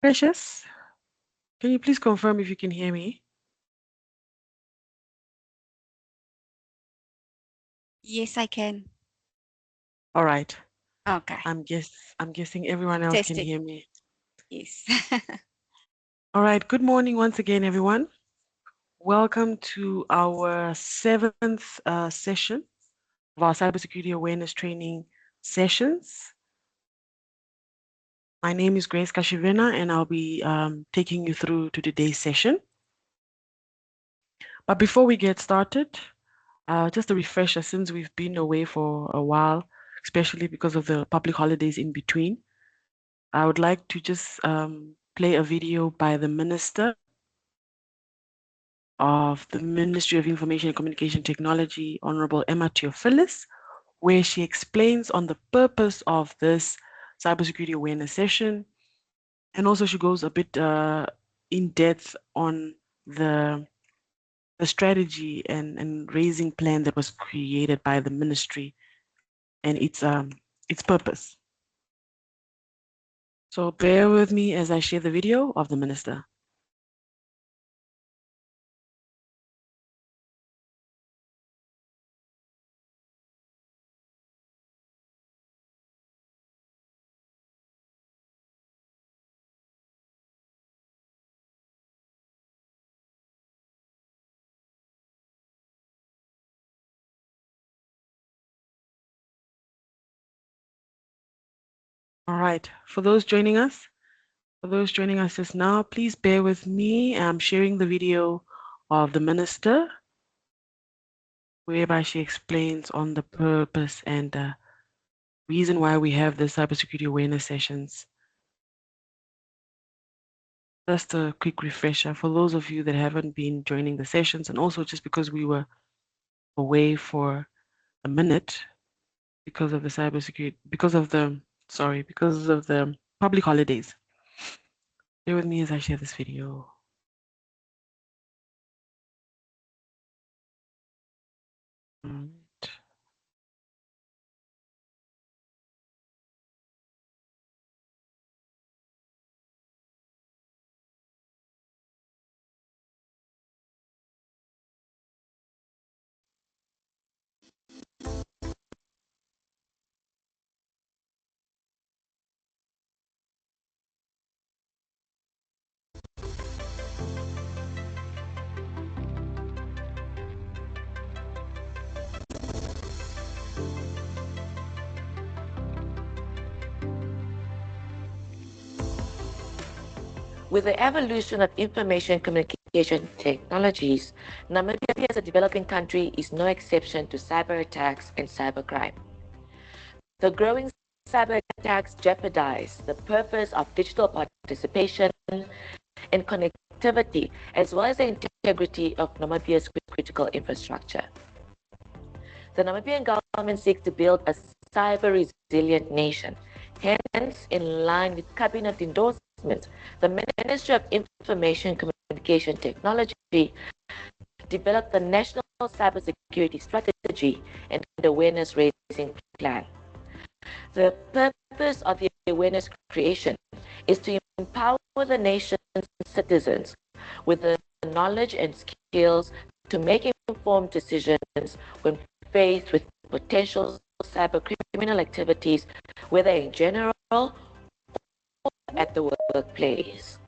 Precious, can you please confirm if you can hear me? Yes, I can. All right. Okay. I'm guessing everyone else can Testing. hear me. Yes. All right. Good morning once again, everyone. Welcome to our seventh session of our cybersecurity awareness training sessions. My name is Grace Kashivena, and I'll be taking you through to today's session. But before we get started, just a refresher, since we've been away for a while, especially because of the public holidays in between, I would like to just play a video by the Minister of the Ministry of Information and Communication Technology, Honorable Emma Theophilus, where she explains on the purpose of this cybersecurity awareness session. And also she goes a bit in depth on the the strategy and raising plan that was created by the ministry and its purpose. So bear with me as I share the video of the minister. All right, for those joining us just now, please bear with me. I'm sharing the video of the minister, whereby she explains on the purpose and the reason why we have the cybersecurity awareness sessions. Just a quick refresher for those of you that haven't been joining the sessions, and also just because we were away for a minute because of the cybersecurity, because of the public holidays. Bear with me as I share this video. Right. With the evolution of information communication technologies, Namibia as a developing country is no exception to cyber attacks and cybercrime. The growing cyber attacks jeopardize the purpose of digital participation and connectivity, as well as the integrity of Namibia's critical infrastructure. The Namibian government seeks to build a cyber resilient nation. Hence, in line with cabinet endorsement, the Ministry of Information Communication Technology developed the National Cybersecurity Strategy and Awareness Raising Plan. The purpose of the awareness creation is to empower the nation's citizens with the knowledge and skills to make informed decisions when faced with potential cyber criminal activities, whether in general or at the workplace.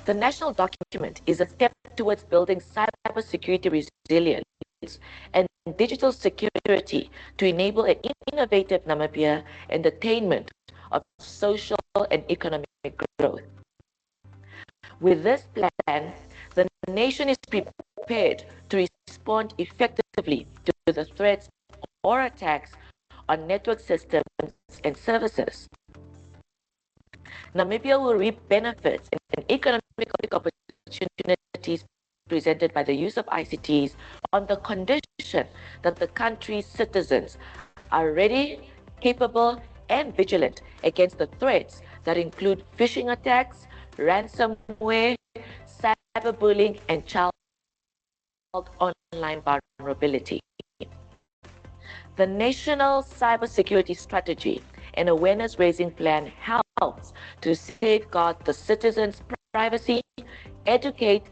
The national document is a step towards building cybersecurity resilience and digital security to enable an innovative Namibia and attainment of social and economic growth. With this plan, the nation is prepared to respond effectively to the threats or attacks on network systems and services. Namibia will reap benefits and economic opportunities presented by the use of ICTs on the condition that the country's citizens are ready, capable, and vigilant against the threats that include phishing attacks, ransomware, cyberbullying, and child online vulnerability. The National Cybersecurity Strategy An awareness raising plan helps to safeguard the citizens' privacy, educate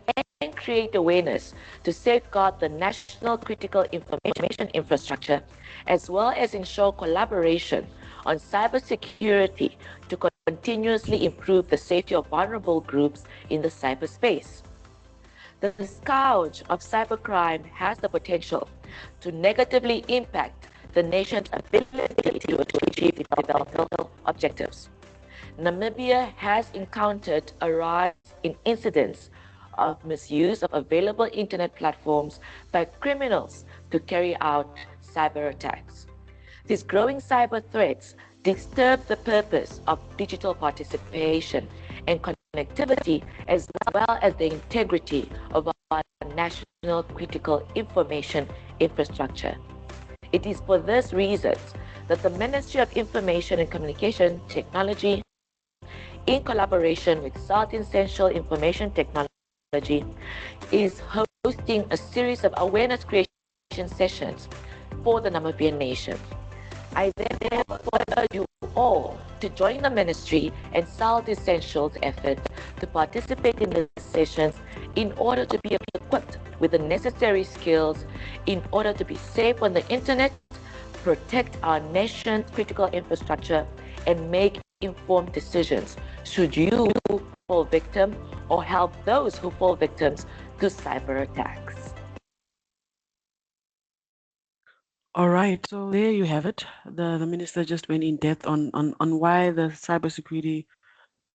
and create awareness to safeguard the national critical information infrastructure, as well as ensure collaboration on cybersecurity to continuously improve the safety of vulnerable groups in the cyberspace. The scourge of cybercrime has the potential to negatively impact the nation's ability to achieve developmental objectives. Namibia has encountered a rise in incidents of misuse of available internet platforms by criminals to carry out cyber attacks. These growing cyber threats disturb the purpose of digital participation and connectivity, as well as the integrity of our national critical information infrastructure. It is for these reasons that the Ministry of Information and Communication Technology, in collaboration with South Essential Information Technology, is hosting a series of awareness creation sessions for the Namibian nation. I therefore urge you all to join the ministry and South Essentials effort to participate in the sessions in order to be equipped with the necessary skills in order to be safe on the internet, protect our nation's critical infrastructure, and make informed decisions should you fall victim or help those who fall victims to cyber attacks. All right, so there you have it. The minister just went in depth on why the cybersecurity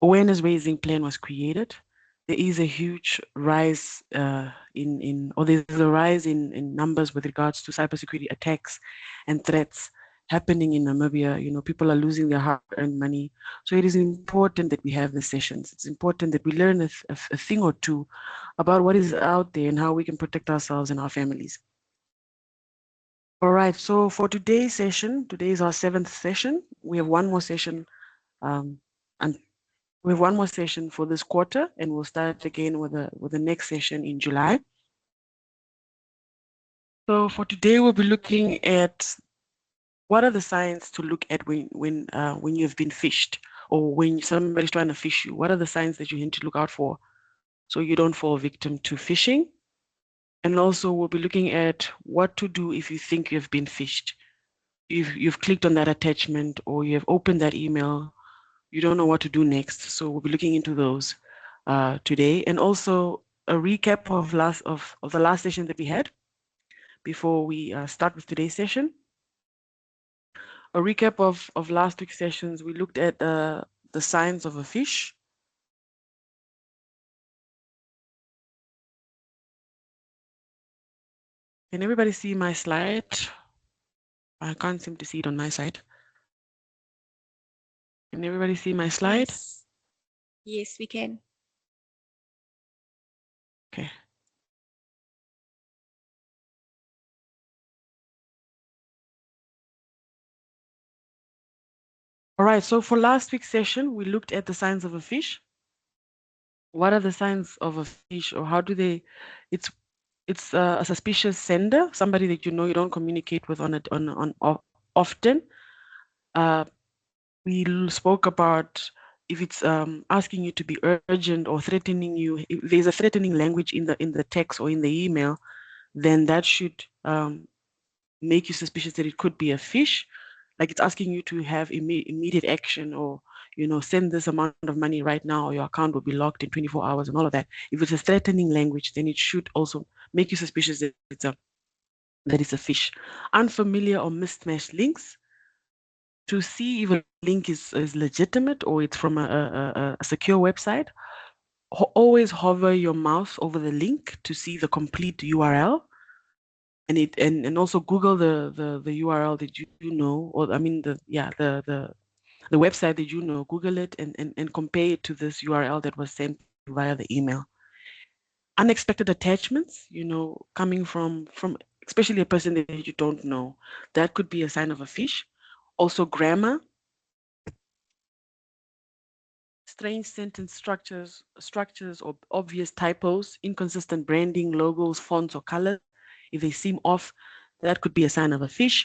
awareness raising plan was created. There is a huge rise or there's a rise in numbers with regards to cybersecurity attacks and threats happening in Namibia. You know, people are losing their hard-earned money. So it is important that we have the sessions. It's important that we learn a thing or two about what is out there and how we can protect ourselves and our families. All right, so for today's session, today is our 7th session. We have one more session, and we have one more session for this quarter, and we'll start again with the next session in July. So for today, we'll be looking at what are the signs to look at when you've been phished or when somebody's trying to phish you. What are the signs that you need to look out for so you don't fall victim to phishing? And also, we'll be looking at what to do if you think you've been phished. You've clicked on that attachment or you have opened that email, you don't know what to do next. So we'll be looking into those today, and also a recap of the last session that we had before we start with today's session. A recap of last week's sessions. We looked at the signs of a phish. Can everybody see my slide? I can't seem to see it on my side. Can everybody see my slide? Yes. Yes, we can. Okay. All right, so for last week's session, we looked at the signs of a phish. What are the signs of a phish, or how do they? It's a suspicious sender, somebody that you know you don't communicate with often. Uh, we spoke about if it's asking you to be urgent or threatening you. If there's a threatening language in the text or in the email, then that should make you suspicious that it could be a phish. Like it's asking you to have immediate action, or send this amount of money right now, or your account will be locked in 24 hours and all of that. If it's a threatening language, then it should also make you suspicious that it's a phish. Unfamiliar or mismatched links. To see if a link is legitimate or it's from a secure website, always hover your mouse over the link to see the complete URL. And also Google the URL that you know, or I mean the website that you know. Google it and compare it to this URL that was sent to you via the email. Unexpected attachments, coming from especially a person that you don't know, that could be a sign of a phish. Also grammar, strange sentence structures or obvious typos, inconsistent branding, logos, fonts, or colors. If they seem off, that could be a sign of a phish.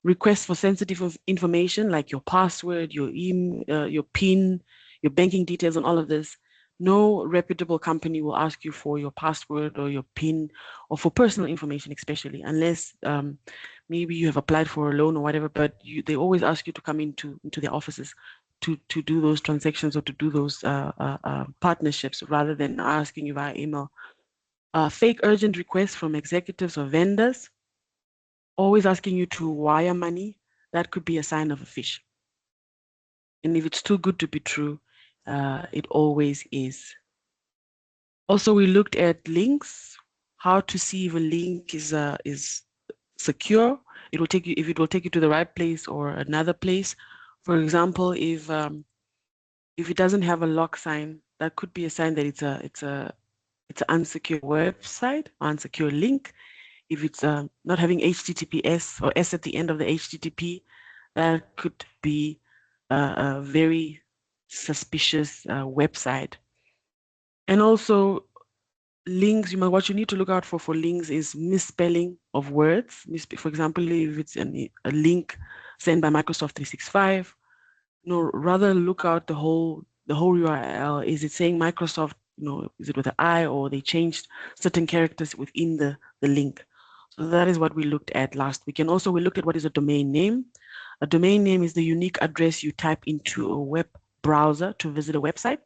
Requests for sensitive information like your password, your email, your PIN, your banking details, and all of this. No reputable company will ask you for your password or your PIN or for personal information, especially unless maybe you have applied for a loan or whatever. But they always ask you to come into their offices to do those transactions or to do those partnerships rather than asking you via email. Fake urgent requests from executives or vendors, always asking you to wire money, that could be a sign of a fish. And if it's too good to be true, it always is. Also, we looked at links, how to see if a link is secure. It will take you if it will take you to the right place or another place. For example, if it doesn't have a lock sign, that could be a sign that it's an unsecure website, unsecure link. If it's not having HTTPS or S at the end of the HTTP, that could be a very suspicious website. And also links, what you need to look out for links is misspelling of words. For example, if it's a link sent by Microsoft 365, rather look out the whole URL. Is it saying Microsoft, is it with an I, or they changed certain characters within the link? So that is what we looked at last week. And also we looked at what is a domain name. A domain name is the unique address you type into a web browser to visit a website.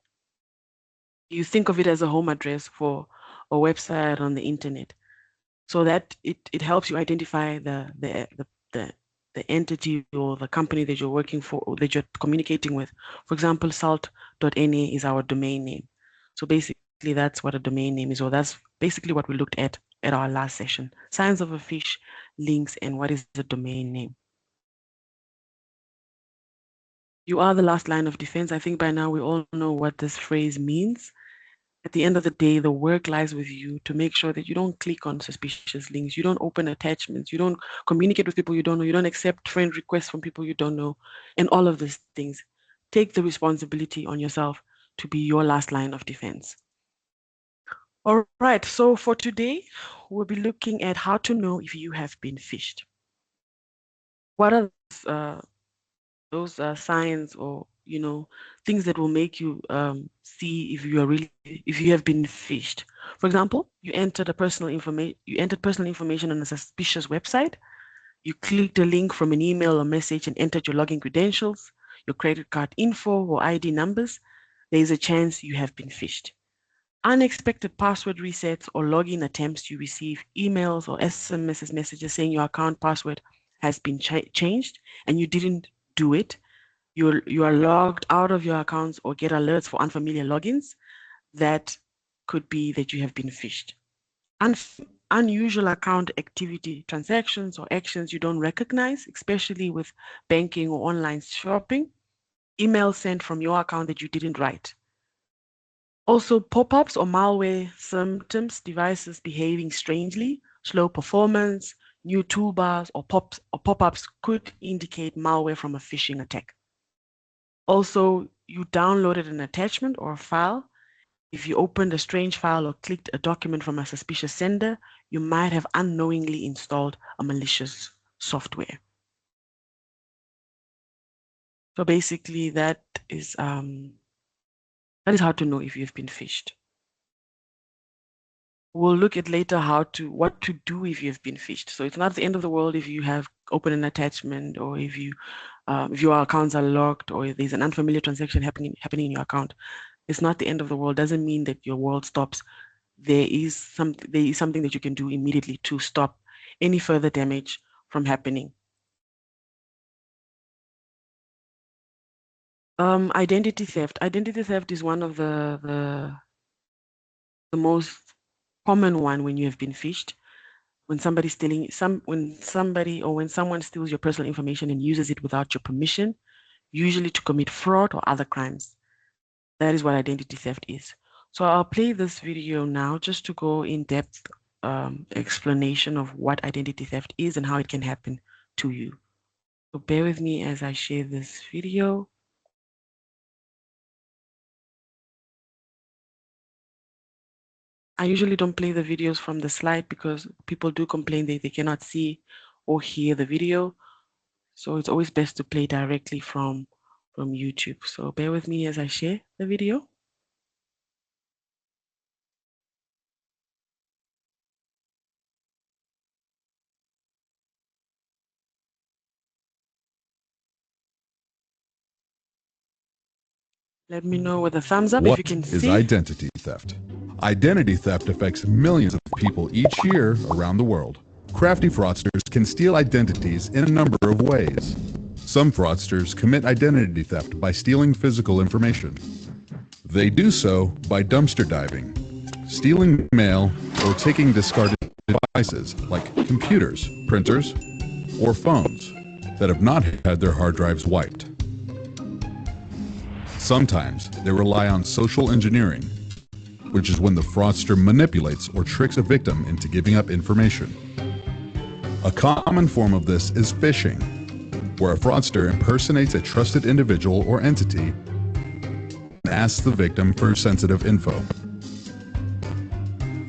You think of it as a home address for a website on the internet, so that it helps you identify the entity or the company that you're working for or that you're communicating with. For example, salt.na is our domain name. So basically that's what a domain name is, or that's basically what we looked at our last session. Signs of a fish, links, and what is a domain name. You are the last line of defense. I think by now we all know what this phrase means. At the end of the day, the work lies with you to make sure that you don't click on suspicious links, you don't open attachments, you don't communicate with people you don't know, you don't accept friend requests from people you don't know, and all of these things. Take the responsibility on yourself to be your last line of defense. All right, so for today, we'll be looking at how to know if you have been phished. What are those signs or things that will make you see if you have been phished? For example, you entered personal information on a suspicious website. You clicked a link from an email or message and entered your login credentials, your credit card info or ID numbers. There is a chance you have been phished. Unexpected password resets or login attempts. You receive emails or SMS messages saying your account password has been changed and you didn't do it. You are logged out of your accounts or get alerts for unfamiliar logins. That could be that you have been phished. Unusual account activity, transactions or actions you don't recognize, especially with banking or online shopping. Email sent from your account that you didn't write. Also, pop-ups or malware symptoms, devices behaving strangely, slow performance, new toolbars or pop-ups could indicate malware from a phishing attack. Also, you downloaded an attachment or a file. If you opened a strange file or clicked a document from a suspicious sender, you might have unknowingly installed a malicious software. So basically, that is how to know if you've been phished. We'll look at later what to do if you've been phished. So it's not the end of the world if you have opened an attachment, or if your accounts are locked, or if there's an unfamiliar transaction happening in your account. It's not the end of the world. Doesn't mean that your world stops. There is something that you can do immediately to stop any further damage from happening. Identity theft. Identity theft is one of the most common one when you have been phished. When somebody's when someone steals your personal information and uses it without your permission, usually to commit fraud or other crimes. That is what identity theft is. So I'll play this video now just to go in depth explanation of what identity theft is and how it can happen to you. So bear with me as I share this video. I usually don't play the videos from the slide because people do complain that they cannot see or hear the video. So it's always best to play directly from YouTube. So bear with me as I share the video. Let me know with a thumbs up if you can What is see. identity theft? Identity theft affects millions of people each year around the world. Crafty fraudsters can steal identities in a number of ways. Some fraudsters commit identity theft by stealing physical information. They do so by dumpster diving, stealing mail, or taking discarded devices like computers, printers, or phones that have not had their hard drives wiped. Sometimes they rely on social engineering, which is when the fraudster manipulates or tricks a victim into giving up information. A common form of this is phishing, where a fraudster impersonates a trusted individual or entity and asks the victim for sensitive info.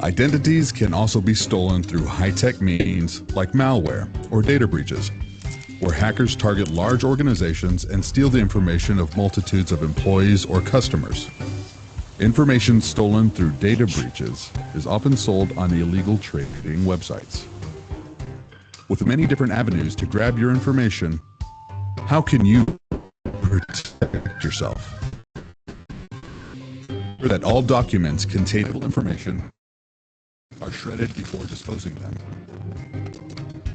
Identities can also be stolen through high-tech means like malware or data breaches, where hackers target large organizations and steal the information of multitudes of employees or customers. Information stolen through data breaches is often sold on illegal trading websites. With many different avenues to grab your information, how can you protect yourself? That all documents containing information are shredded before disposing them.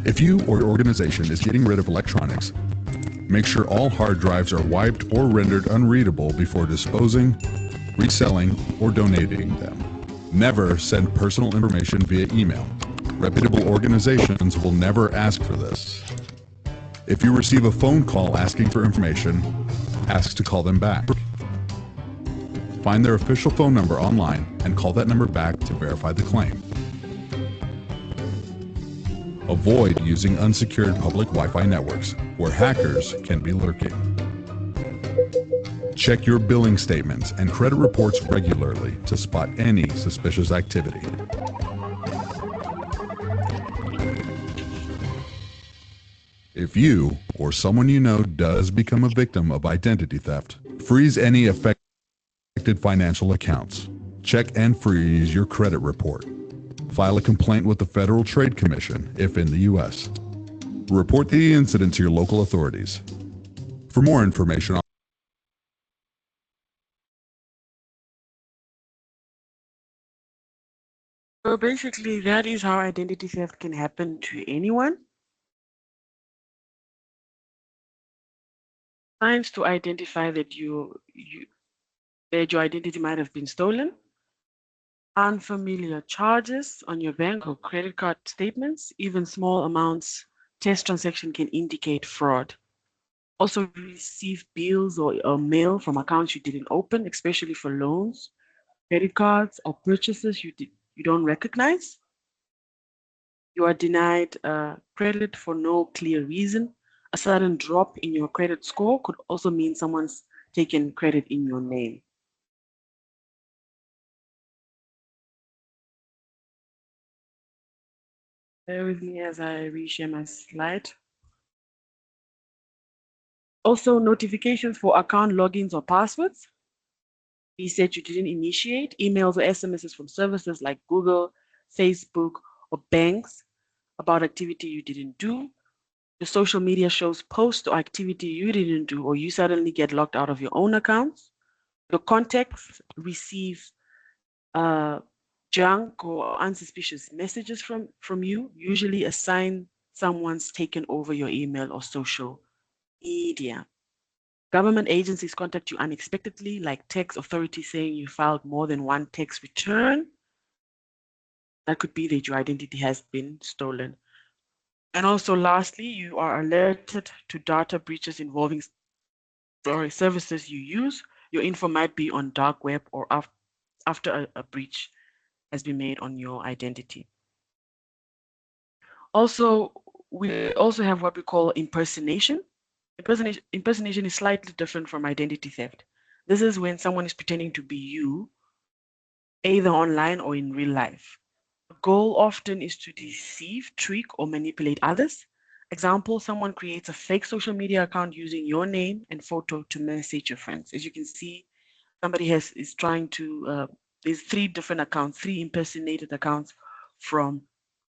If you or your organization is getting rid of electronics, make sure all hard drives are wiped or rendered unreadable before disposing, reselling, or donating them. Never send personal information via email. Reputable organizations will never ask for this. If you receive a phone call asking for information, ask to call them back. Find their official phone number online and call that number back to verify the claim. Avoid using unsecured public Wi-Fi networks where hackers can be lurking. Check your billing statements and credit reports regularly to spot any suspicious activity. If you or someone you know does become a victim of identity theft, freeze any affected financial accounts. Check and freeze your credit report. File a complaint with the Federal Trade Commission if in the U.S. Report the incident to your local authorities. For more information on So basically, that is how identity theft can happen to anyone. Signs to identify that that your identity might have been stolen. Unfamiliar charges on your bank or credit card statements, even small amounts, test transaction can indicate fraud. Also receive bills or mail from accounts you didn't open, especially for loans, credit cards, or purchases you don't recognize. You are denied credit for no clear reason. A sudden drop in your credit score could also mean someone's taken credit in your name. Bear with me as I reshare my slide. Also, notifications for account logins or passwords. You said you didn't initiate emails or SMSs from services like Google, Facebook, or banks about activity you didn't do. Your social media shows posts or activity you didn't do, or you suddenly get locked out of your own accounts. Your contacts receive junk or unsuspicious messages from you, usually a sign someone's taken over your email or social media. Government agencies contact you unexpectedly, like tax authorities saying you filed more than one tax return. That could be that your identity has been stolen. And also, lastly, you are alerted to data breaches involving services you use. Your info might be on dark web or after a breach has been made on your identity. Also, we also have what we call impersonation. Impersonation is slightly different from identity theft. This is when someone is pretending to be you, either online or in real life. The goal often is to deceive, trick, or manipulate others, Example, someone creates a fake social media account using your name and photo to message your friends. As you can see, somebody is trying to, there's 3 different accounts, 3 impersonated accounts for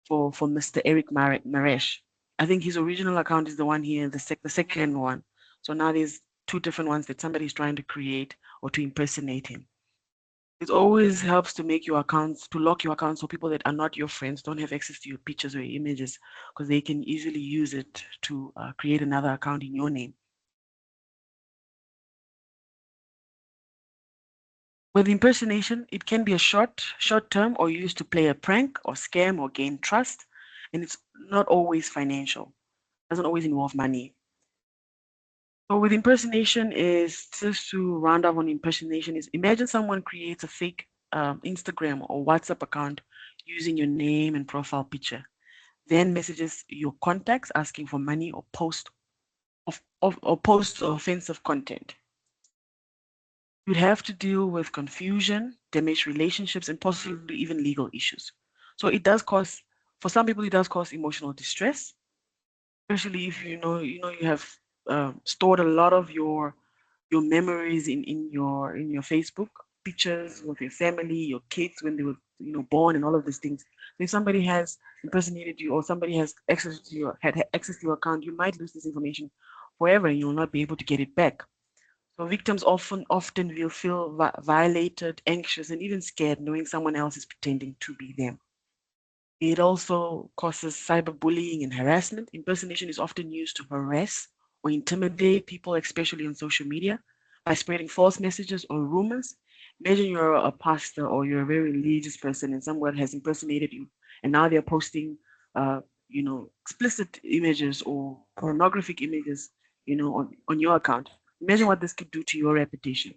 Mr. Eric Maresh. I think his original account is the one here, the second one. So now there's 2 different ones that somebody's trying to create or to impersonate him. It always helps to make your accounts, to lock your accounts so people that are not your friends don't have access to your pictures or your images, because they can easily use it to create another account in your name. With impersonation, it can be a short term or used to play a prank or scam or gain trust, and it's not always financial. It doesn't always involve money. So with impersonation is just to round up on impersonation is imagine someone creates a fake Instagram or WhatsApp account using your name and profile picture, then messages your contacts asking for money or post offensive content. You'd have to deal with confusion, damaged relationships, and possibly even legal issues. So it does cause, for some people, it does cause emotional distress, especially if you have stored a lot of your memories in your Facebook pictures with your family, your kids when they were born, and all of these things. So if somebody has impersonated you or somebody has access to had access to your account, you might lose this information forever, and you'll not be able to get it back. So victims often will feel violated, anxious, and even scared knowing someone else is pretending to be them. It also causes cyberbullying and harassment. Impersonation is often used to harass or intimidate people, especially on social media, by spreading false messages or rumors. Imagine you're a pastor or you're a very religious person and someone has impersonated you, and now they're posting, explicit images or pornographic images, on your account. Imagine what this could do to your reputation.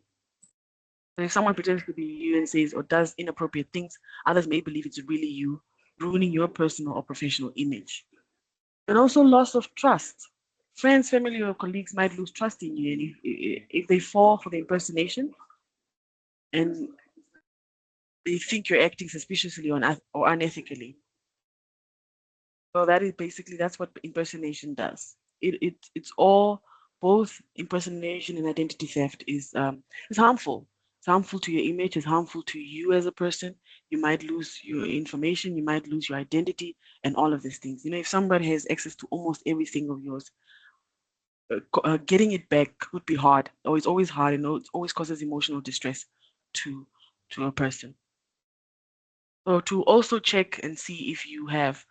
So if someone pretends to be you and says or does inappropriate things, others may believe it's really you, ruining your personal or professional image. And also loss of trust. Friends, family, or colleagues might lose trust in you, and if they fall for the impersonation and they think you're acting suspiciously or unethically. So that is basically that's what impersonation does. It's all both impersonation and identity theft is harmful. It's harmful to your image. It's harmful to you as a person. You might lose your information. You might lose your identity and all of these things. If somebody has access to almost everything of yours, getting it back would be hard. Or it's always hard. It always causes emotional distress to a person. So to also check and see if you have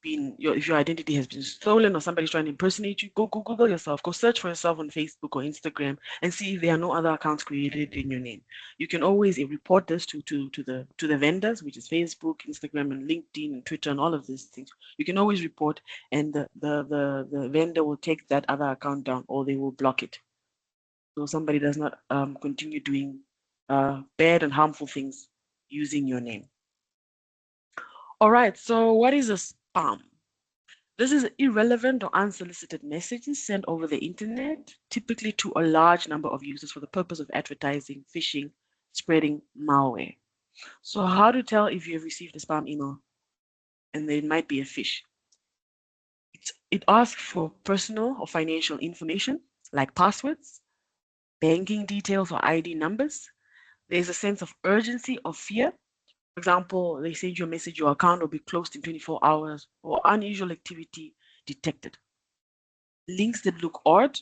if your identity has been stolen or somebody's trying to impersonate you, go Google yourself, go search for yourself on Facebook or Instagram and see if there are no other accounts created in your name. You can always report this to the vendors, which is Facebook, Instagram, and LinkedIn and Twitter and all of these things. You can always report, and the vendor will take that other account down or they will block it. So somebody does not continue doing bad and harmful things using your name. All right, so what is a spam? This is irrelevant or unsolicited messages sent over the internet, typically to a large number of users for the purpose of advertising, phishing, spreading malware. So how to tell if you have received a spam email and there might be a phish? It asks for personal or financial information like passwords, banking details, or ID numbers. There's a sense of urgency or fear. For example, they send you a message, your account will be closed in 24 hours, or unusual activity detected. Links that look odd,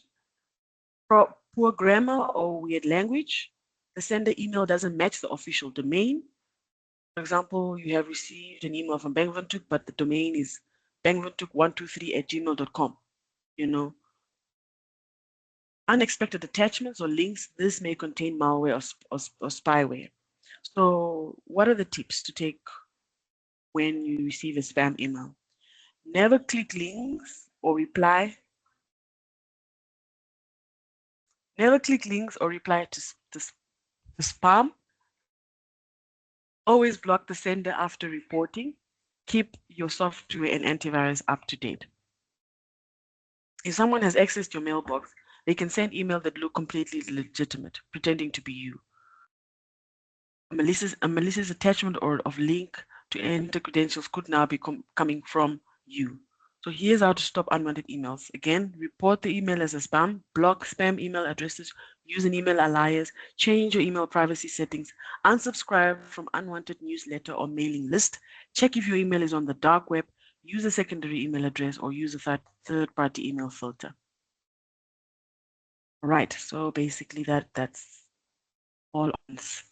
poor grammar or weird language. The sender email doesn't match the official domain. For example, you have received an email from Bangvantuk, but the domain is bangvantuk123@gmail.com. Unexpected attachments or links, this may contain malware or spyware. So what are the tips to take when you receive a spam email? Never click links or reply. Never click links or reply to spam. Always block the sender after reporting. Keep your software and antivirus up to date. If someone has accessed your mailbox, they can send email that look completely legitimate, pretending to be you. A malicious attachment or of link to enter credentials could now be coming from you. So here's how to stop unwanted emails. Again, report the email as a spam, block spam email addresses, use an email alias, change your email privacy settings, unsubscribe from unwanted newsletter or mailing list, check if your email is on the dark web, use a secondary email address, or use a third-party email filter. All right, so basically that's all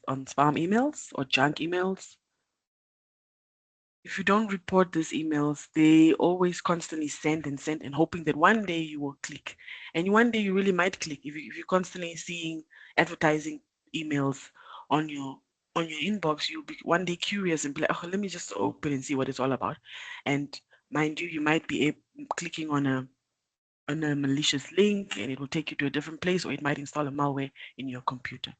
on spam emails or junk emails. If you don't report these emails, they always constantly send and hoping that one day you will click. And one day you really might click if you're constantly seeing advertising emails on your inbox, you'll be one day curious and be like, oh, let me just open and see what it's all about. And mind you, you might be clicking on a malicious link and it will take you to a different place, or it might install a malware in your computer.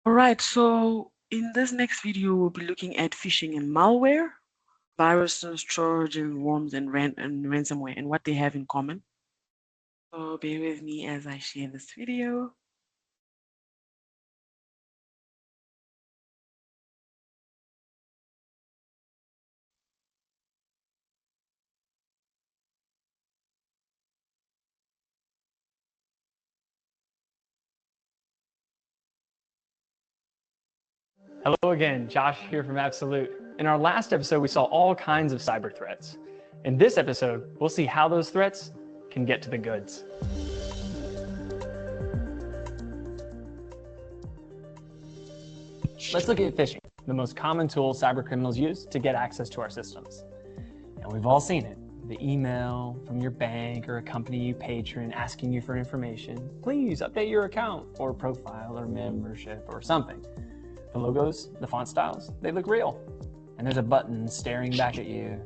All right, so in this next video, we'll be looking at phishing and malware, viruses, Trojan, worms, and ransomware, and what they have in common. So bear with me as I share this video. Hello again, Josh here from Absolute. In our last episode, we saw all kinds of cyber threats. In this episode, we'll see how those threats can get to the goods. Let's look at phishing, the most common tool cyber criminals use to get access to our systems. And we've all seen it. The email from your bank or a company you patron asking you for information. Please update your account or profile or membership or something. The logos, the font styles, they look real. And there's a button staring back at you.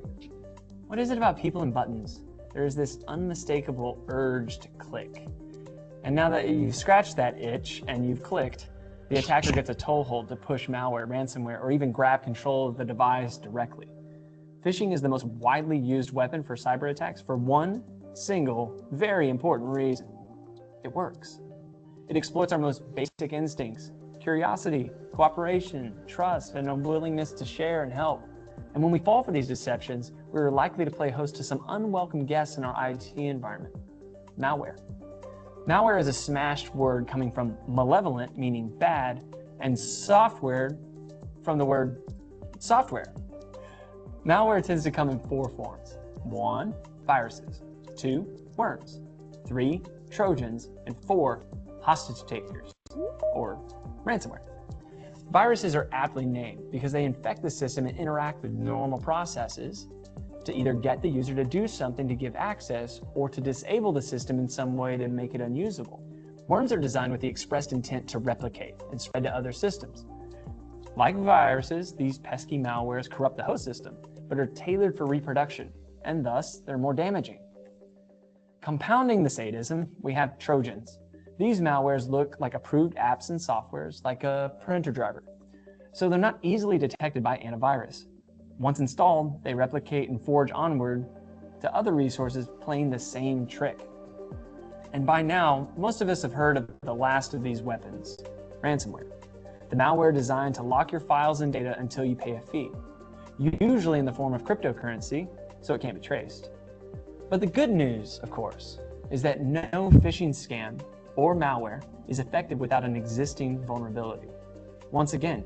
What is it about people and buttons? There's this unmistakable urge to click. And now that you've scratched that itch and you've clicked, the attacker gets a toehold to push malware, ransomware, or even grab control of the device directly. Phishing is the most widely used weapon for cyber attacks for one single, very important reason. It works. It exploits our most basic instincts: curiosity, cooperation, trust, and a willingness to share and help. And when we fall for these deceptions, we're likely to play host to some unwelcome guests in our IT environment: malware. Malware is a smashed word coming from malevolent, meaning bad, and software from the word software. Malware tends to come in four forms. 1, viruses. 2, worms. 3, Trojans. And 4, hostage takers, or ransomware. Viruses are aptly named because they infect the system and interact with normal processes to either get the user to do something to give access or to disable the system in some way to make it unusable. Worms are designed with the expressed intent to replicate and spread to other systems. Like viruses, these pesky malwares corrupt the host system, but are tailored for reproduction, and thus they're more damaging. Compounding the sadism, we have Trojans. These malwares look like approved apps and softwares, like a printer driver. So they're not easily detected by antivirus. Once installed, they replicate and forge onward to other resources playing the same trick. And by now, most of us have heard of the last of these weapons: ransomware. The malware designed to lock your files and data until you pay a fee, usually in the form of cryptocurrency, so it can't be traced. But the good news, of course, is that no phishing scam or malware is effective without an existing vulnerability. Once again,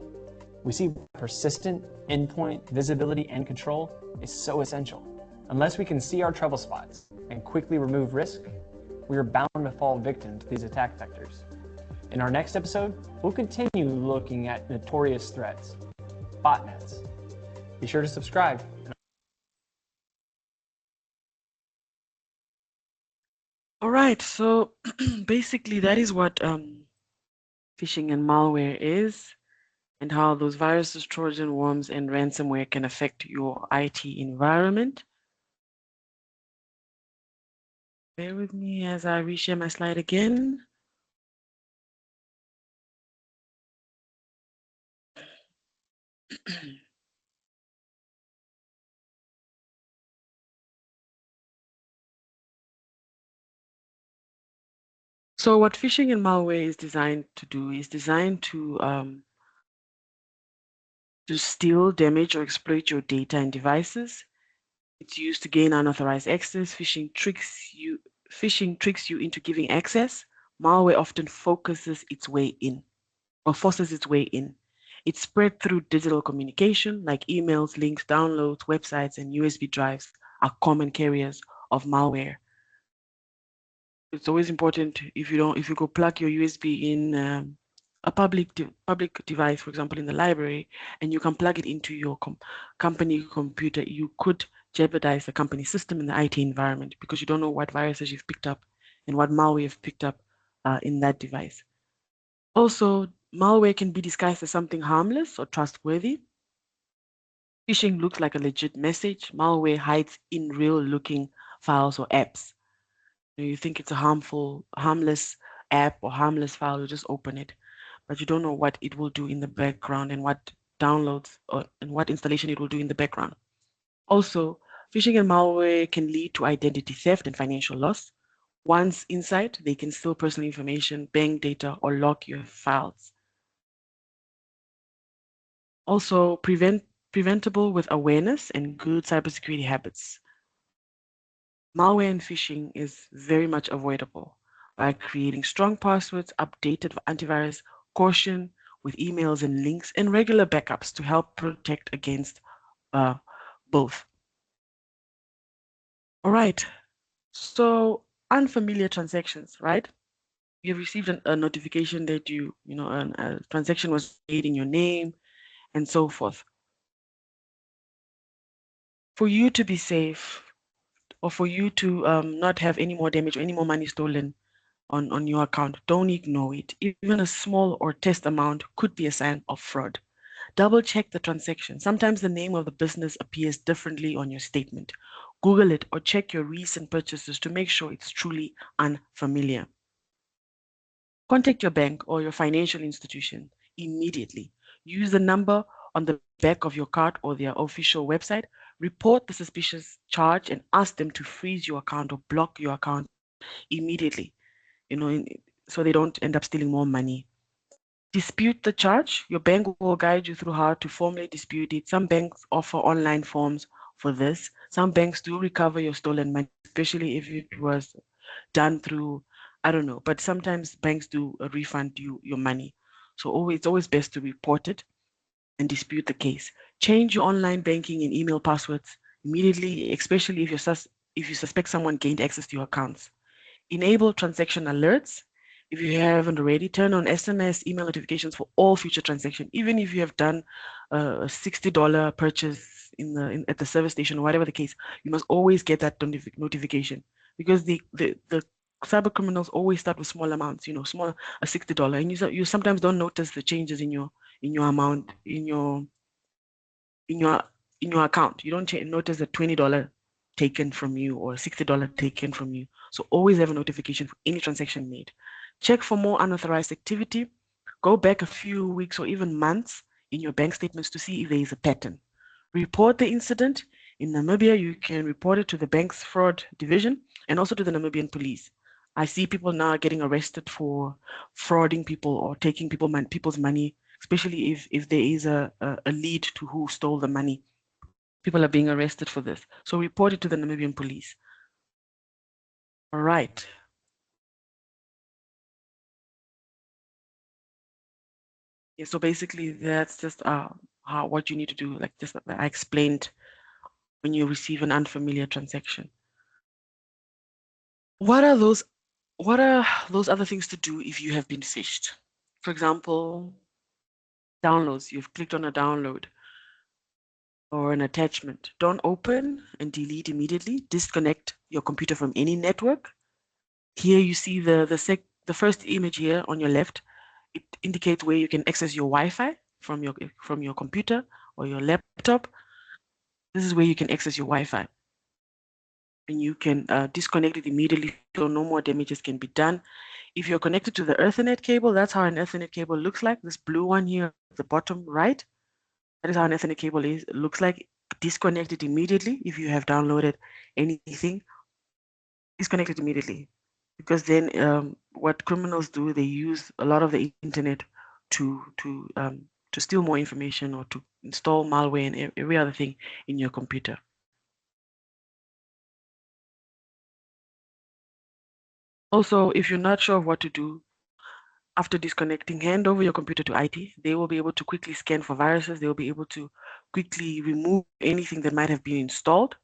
we see persistent endpoint visibility and control is so essential. Unless we can see our trouble spots and quickly remove risk, we are bound to fall victim to these attack vectors. In our next episode, we'll continue looking at notorious threats, botnets. Be sure to subscribe. All right, so basically that is what phishing and malware is, and how those viruses, Trojan, worms, and ransomware can affect your IT environment. Bear with me as I reshare my slide again. So what phishing and malware is designed to do is designed to to steal, damage, or exploit your data and devices. It's used to gain unauthorized access. Phishing tricks you into giving access. Malware often focuses its way in or forces its way in. It's spread through digital communication like emails, links, downloads, websites, and USB drives are common carriers of malware. It's always important if you go plug your USB in a public device, for example, in the library, and you can plug it into your company computer, you could jeopardize the company system in the IT environment because you don't know what viruses you've picked up and what malware you've picked up in that device. Also, malware can be disguised as something harmless or trustworthy. Phishing looks like a legit message. Malware hides in real-looking files or apps. You think it's a harmless app or harmless file, you just open it, but you don't know what it will do in the background and what downloads and what installation it will do in the background. Also, phishing and malware can lead to identity theft and financial loss. Once inside, they can steal personal information, bank data, or lock your files. Also, preventable with awareness and good cybersecurity habits. Malware and phishing is very much avoidable by creating strong passwords, updated antivirus, caution with emails and links, and regular backups to help protect against uh, both. All right. So unfamiliar transactions, right? You've received a notification that a transaction was made in your name and so forth. For you to be safe, or for you to not have any more damage or any more money stolen on your account, don't ignore it. Even a small or test amount could be a sign of fraud. Double check the transaction. Sometimes the name of the business appears differently on your statement. Google it or check your recent purchases to make sure it's truly unfamiliar. Contact your bank or your financial institution immediately. Use the number on the back of your card or their official website. Report the suspicious charge and ask them to freeze your account or block your account immediately, so they don't end up stealing more money. Dispute the charge. Your bank will guide you through how to formally dispute it. Some banks offer online forms for this. Some banks do recover your stolen money, especially if it was done through, I don't know, but sometimes banks do refund you your money. So it's always best to report it and dispute the case. Change your online banking and email passwords immediately, especially if you suspect someone gained access to your accounts. Enable transaction alerts. If you haven't already, turn on SMS email notifications for all future transactions. Even if you have done a $60 purchase at the service station or whatever the case, you must always get that notification because the cyber criminals always start with small amounts, small a $60, and you sometimes don't notice the changes in your amount in your in your account. You don't notice the $20 taken from you or $60 taken from you. So always have a notification for any transaction made. Check for more unauthorized activity. Go back a few weeks or even months in your bank statements to see if there is a pattern. Report the incident. In Namibia, you can report it to the bank's fraud division and also to the Namibian police. I see people now getting arrested for frauding people or taking people's money, especially if there is a lead to who stole the money. People are being arrested for this. So report it to the Namibian police. All right. Yeah, so basically that's just what you need to do, like just I explained when you receive an unfamiliar transaction. What are those other things to do if you have been phished? For example, downloads. You've clicked on a download or an attachment. Don't open and delete immediately. Disconnect your computer from any network. Here you see the first image here on your left. It indicates where you can access your Wi-Fi from your computer or your laptop. This is where you can access your Wi-Fi, and you can disconnect it immediately so no more damages can be done. If you're connected to the Ethernet cable, that's how an Ethernet cable looks like. This blue one here at the bottom right, that is how an Ethernet cable looks like. Disconnect it immediately if you have downloaded anything. Disconnect it immediately, because then what criminals do, they use a lot of the internet to steal more information or to install malware and every other thing in your computer. Also, if you're not sure of what to do, after disconnecting, hand over your computer to IT. They will be able to quickly scan for viruses. They will be able to quickly remove anything that might have been installed.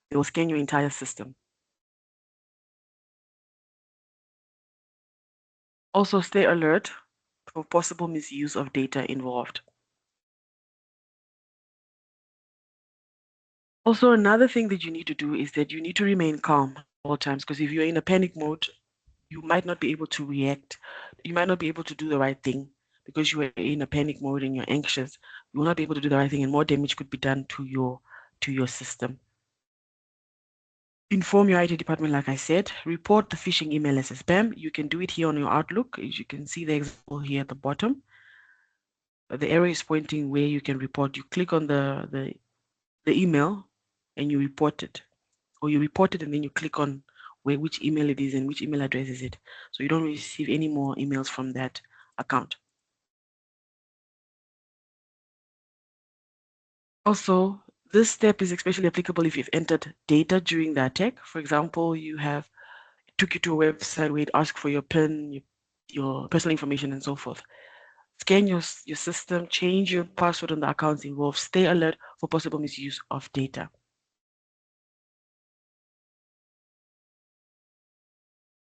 They will scan your entire system. Also, stay alert for possible misuse of data involved. Also, another thing that you need to do is that you need to remain calm at all times, because if you're in a panic mode, you might not be able to react. You might not be able to do the right thing because you are in a panic mode and you're anxious. You will not be able to do the right thing, and more damage could be done to your system. Inform your IT department, like I said. Report the phishing email as a spam. You can do it here on your Outlook. As you can see the example here at the bottom. The arrow is pointing where you can report. You click on the email and you report it. Or you report it and then you click on which email it is and which email address is it. So you don't receive any more emails from that account. Also, this step is especially applicable if you've entered data during the attack. For example, it took you to a website where it asked for your PIN, your personal information, and so forth. Scan your system, change your password on the accounts involved. Stay alert for possible misuse of data.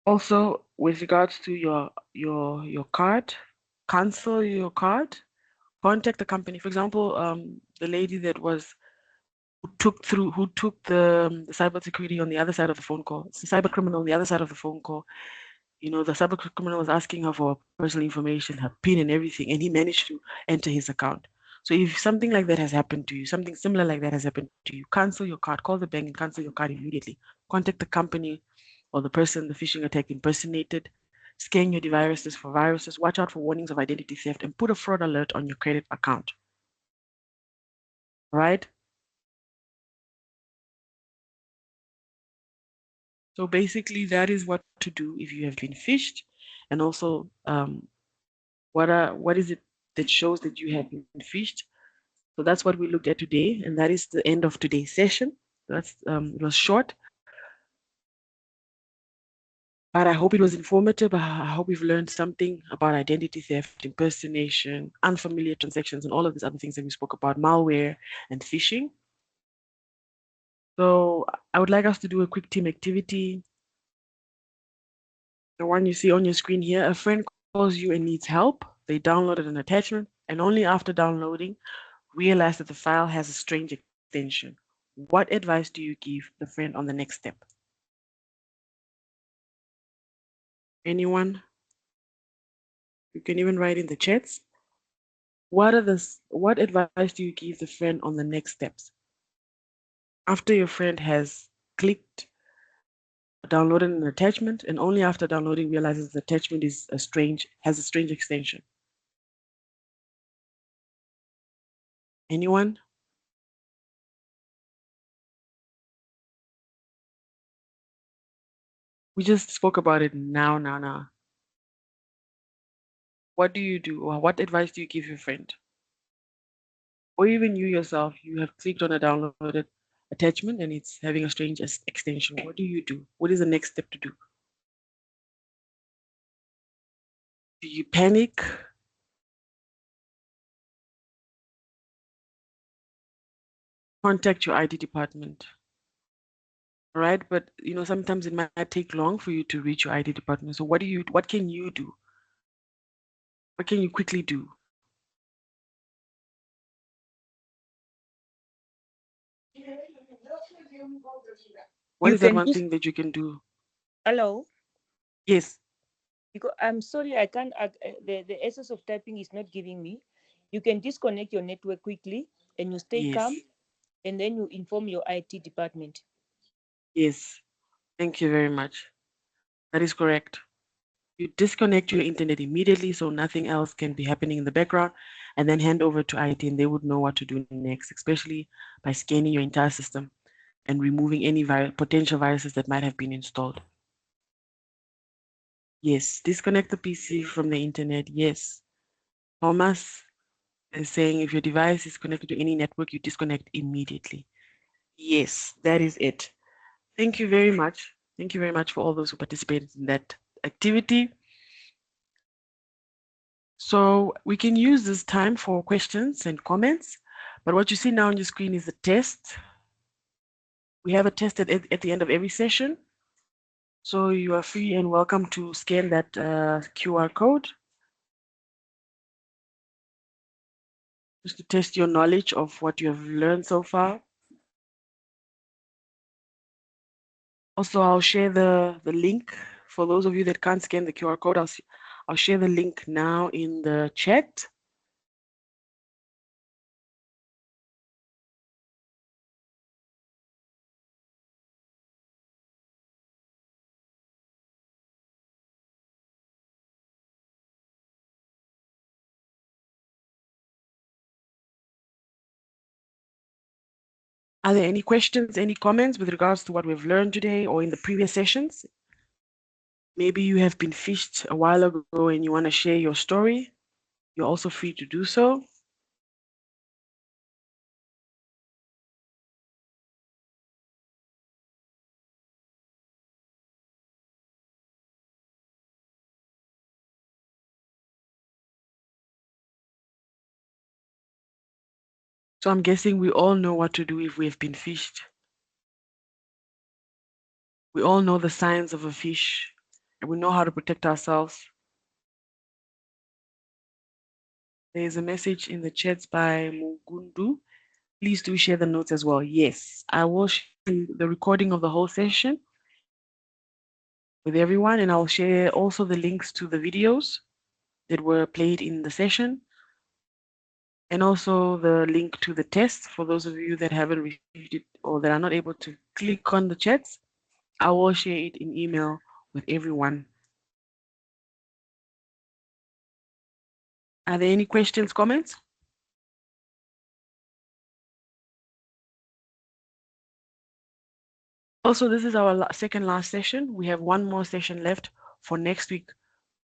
Also, with regards to your card, cancel your card. Contact the company. For example, the lady who took the cybersecurity on the other side of the phone call. It's the cyber criminal on the other side of the phone call. You know, the cyber criminal was asking her for personal information, her PIN and everything, and he managed to enter his account. So if something like that has happened to you, something similar like that has happened to you, cancel your card, call the bank and cancel your card immediately. Contact the company or the person the phishing attack impersonated. Scan your devices for viruses, watch out for warnings of identity theft, and put a fraud alert on your credit account. Right? So basically, that is what to do if you have been phished, and also what is it that shows that you have been phished. So that's what we looked at today, and that is the end of today's session. It was short, but I hope it was informative. I hope we've learned something about identity theft, impersonation, unfamiliar transactions, and all of these other things that we spoke about, malware and phishing. So I would like us to do a quick team activity. The one you see on your screen here, a friend calls you and needs help. They downloaded an attachment, and only after downloading realize that the file has a strange extension. What advice do you give the friend on the next step? Anyone? You can even write in the chats. What advice do you give the friend on the next steps? After your friend has clicked, downloaded an attachment, and only after downloading realizes the attachment has a strange extension. Anyone? We just spoke about it now. What do you do? Or what advice do you give your friend? Or even you yourself, you have clicked on a downloaded attachment and it's having a strange extension. What do you do? What is the next step to do? Do you panic? Contact your IT department. All right, but sometimes it might take long for you to reach your IT department. So what can you do? What can you quickly do? What You is that can one just thing that you can do? hello. Yes. Because I'm sorry, I can't. The essence of typing is not giving me. You can disconnect your network quickly, and you stay Yes. calm, and then you inform your IT department. Yes. Thank you very much. That is correct. You disconnect your internet immediately so nothing else can be happening in the background, and then hand over to IT and they would know what to do next, especially by scanning your entire system and removing any potential viruses that might have been installed. Yes, disconnect the PC from the internet. Yes. Thomas, Is saying if your device is connected to any network, you disconnect immediately. Yes, that is it. Thank you very much. Thank you very much for all those who participated in that activity. So we can use this time for questions and comments, but what you see now on your screen is a test. We have a test at the end of every session. So you are free and welcome to scan that QR code just to test your knowledge of what you have learned so far. Also, I'll share the link for those of you that can't scan the QR code. I'll share the link now in the chat. Are there any questions, any comments with regards to what we've learned today or in the previous sessions? Maybe you have been phished a while ago and you want to share your story. You're also free to do so. So I'm guessing we all know what to do if we have been phished. We all know the signs of a phish and we know how to protect ourselves. There's a message in the chats by Mugundu. Please do share the notes as well. Yes, I will share the recording of the whole session with everyone, and I'll share also the links to the videos that were played in the session, and also the link to the test for those of you that haven't received it or that are not able to click on the chats. I will share it in email with everyone. Are there any questions, comments? Also, this is our second last session. We have one more session left for next week,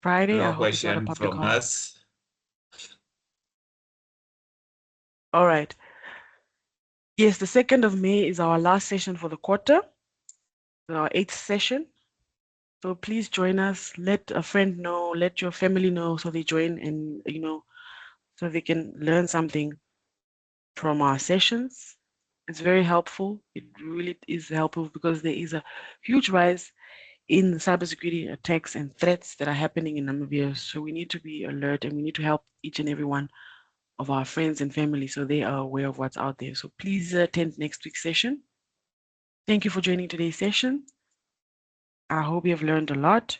Friday. I No hope it's not a question public from holiday. us. All right. Yes, the 2nd of May is our last session for the quarter, our 8th session. So please join us. Let a friend know, let your family know so they join and, so they can learn something from our sessions. It's very helpful. It really is helpful because there is a huge rise in cybersecurity attacks and threats that are happening in Namibia. So we need to be alert and we need to help each and every one of our friends and family so they are aware of what's out there. So please attend next week's session. Thank you for joining today's session. I hope you have learned a lot.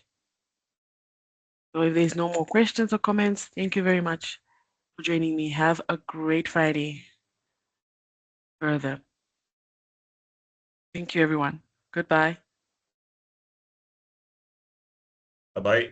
So if there's no more questions or comments, thank you very much for joining me. Have a great Friday further. Thank you, everyone. Goodbye. Bye-bye.